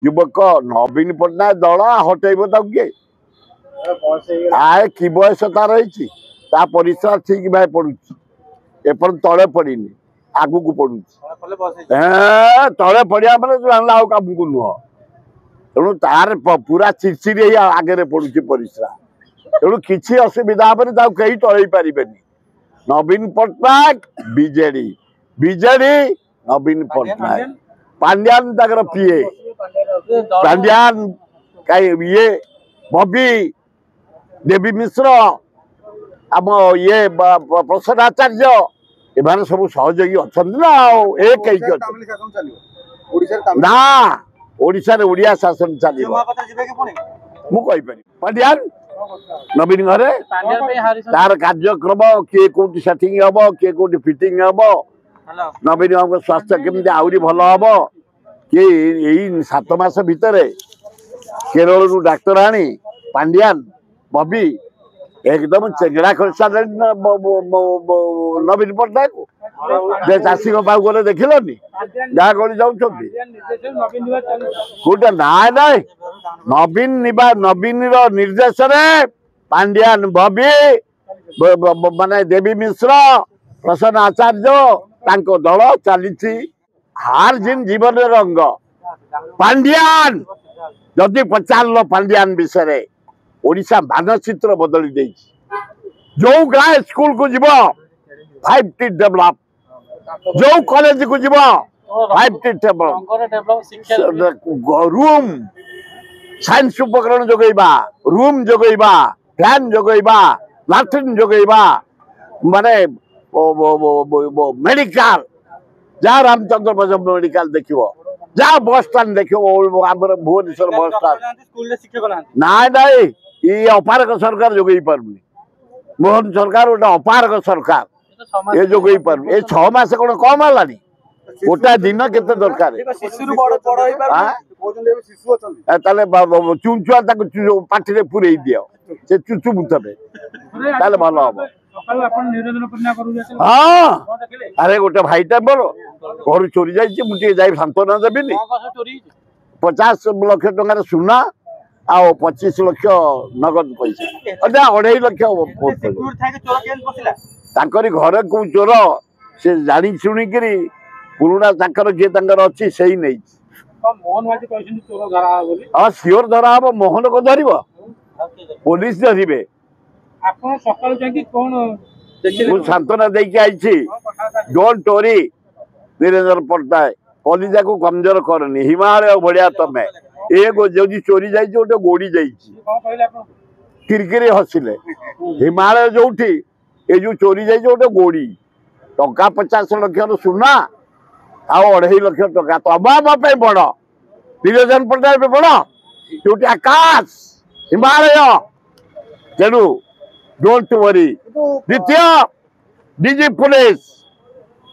युवक नवीन पट्टनायक दल हटेब किए आए कि बयस तार परिश्रा ठीक भाई पड़ू एपर तले पड़ी आगू को पड़ू तले पड़ा मैंने जानला आमको नुह तेणु तार पूरा चिड़चिड़ी आगे पड़ू परिश्रा तेणु किसी असुविधा हे कहीं टल पारे नवीन पट्टनायक बीजेडी बीजेडी नवीन पट्टनायक पांड्यान तक पीए पांड्यान ये बबी देवी मिश्र आम ये प्रसन्न आचार्य एम सब सहयोगी अच्छा ना ना ओडिशा ओडिया शासन चलो मुझे पांड्यान नवीन घरे तार कार्यक्रम किए कौटी सेटिंग हम किए कौटी फिटिंग हम नवीन बाबू स्वास्थ्य केमती आहरी भल हम कि 7 मास भितर केरल डाक्तर आनी पांड्यान बबी एकदम चेंगड़ा कर सारे नवीन पट्टनायक चाषी पाक गले देखिलनि गाँ गली जाऊँ गोटे ना ना नवीन नवीन निर्देश पांड्यान बबी माने देवी मिश्र प्रसन्न आचार्य दल चली हार जिन जीवन रंग पांड्यान जदि पचार पांड्यान विषय ओडिशा मानचित्र बदली दे जो गाँ स्कूल को जीव 5T डेवलप जो कॉलेज को जीव 5T डेवलप रूम साइंस उपकरण जोगेबा रूम जोगेबा फैन जोगेबा लाट्रिन जोगेबा माने मेडिकल जहाँ रामचंद्र प्रसाद मेडिकल देखो जहाँ बस स्टाण्ड देखो भुवनेश्वर बस स्टाण्ड ना ना ये अपारक सरकार जोगे पार्मी मोहन सरकार गोटे अपारक सरकार ये जोगे पार्मी ये 6 मास कौन कम है गोटा दिन केते दरकार चुंचुआ पार्टी पूरे दियो से चुचु बुतबे ताले भल हम हाँ अरे गोटे भाईटा बोल घर चोरी जाइए सांत्वना देवी 50 लाख टकर सुना आ 25 लाख नगद पैसा 2.5 लाख घर को चोर से जानी शुणिक पुराणा किए अच्छी से ही नहीं हाँ सियोर धरा हम मोहन को धर पुलिस धरवे सांत्वना देकी डोंट वरी वीरेंद्र पट्टनायक कलिजा को कमजोर करनी हिमालय बढ़िया तमें एक जो चोरी जाइए गोटे गोड़ी किरकिरी हसिले हिमालय जो ये जो चोरी जाइए गोटे गोड़ी टंका 50 लाख सुना आ 2.5 लाख टका तमाम बड़ वीरेंद्र पट्टनायक बड़ जो आकाश हिमालय तेणु डोंट वरी द्वितीय डीजी पुलिस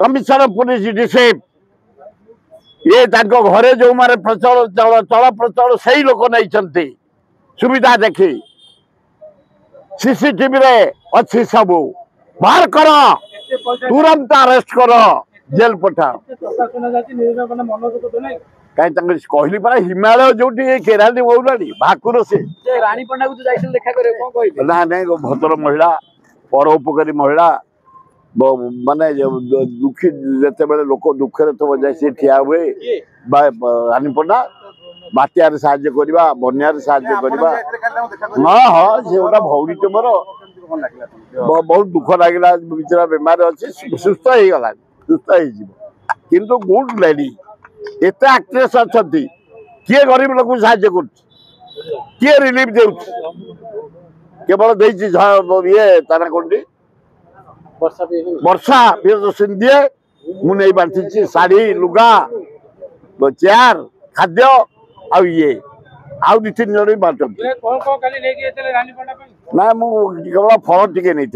कमिशनर पुलिस डीसीप ये घरे जो मारे प्रचल चल प्रचल से लोक नहीं सुविधा देखी सीसीटीवी रे अच्छी सबू बाहर कर तुरंत अरेस्ट कर जेल पठा कहीं कहली परा हिमालय जो केराली बोलानी भाकुर से ना नहीं भद्र महिला परोपकारी महिला माने दुखी जिते बड़े लोक दुखे तो जाए ठिया हुए रानीपड़ा बात्यार साहाଯ୍य करवा बन्यार साहाଯ୍य करवा हाँ हाँ से गोटा भौरी मोर बहुत दुख लगे बिचरा बेमार अच्छे सुस्थ हो गला सुस्थ हो गुड लेडी एत एक्ट्रेस अच्छा किए गरीब लोक साहाଯ୍य कर रिलीफ दे केवल ये तारा कौन वर्षा प्रियदर्शनी दिए मुझे बांटी शाढ़ी लुगा चेयर खाद्य आउ 2-3 जन बांटती ना मुझे केवल फल टिके नहीं।